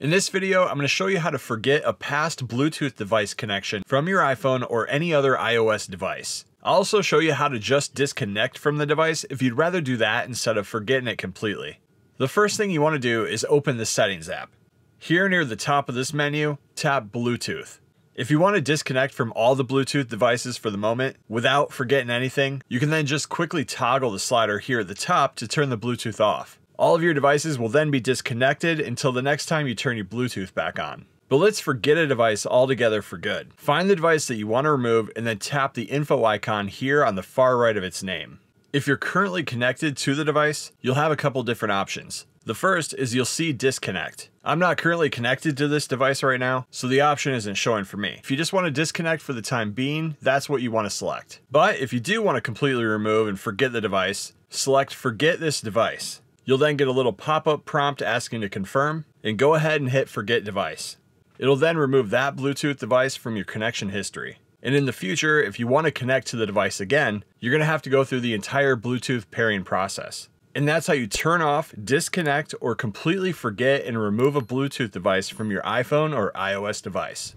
In this video, I'm going to show you how to forget a past Bluetooth device connection from your iPhone or any other iOS device. I'll also show you how to just disconnect from the device if you'd rather do that instead of forgetting it completely. The first thing you want to do is open the Settings app. Here near the top of this menu, tap Bluetooth. If you want to disconnect from all the Bluetooth devices for the moment without forgetting anything, you can then just quickly toggle the slider here at the top to turn the Bluetooth off. All of your devices will then be disconnected until the next time you turn your Bluetooth back on. But let's forget a device altogether for good. Find the device that you want to remove and then tap the info icon here on the far right of its name. If you're currently connected to the device, you'll have a couple different options. The first is you'll see disconnect. I'm not currently connected to this device right now, so the option isn't showing for me. If you just want to disconnect for the time being, that's what you want to select. But if you do want to completely remove and forget the device, select forget this device. You'll then get a little pop-up prompt asking to confirm, and go ahead and hit forget device. It'll then remove that Bluetooth device from your connection history. And in the future, if you want to connect to the device again, you're going to have to go through the entire Bluetooth pairing process. And that's how you turn off, disconnect, or completely forget and remove a Bluetooth device from your iPhone or iOS device.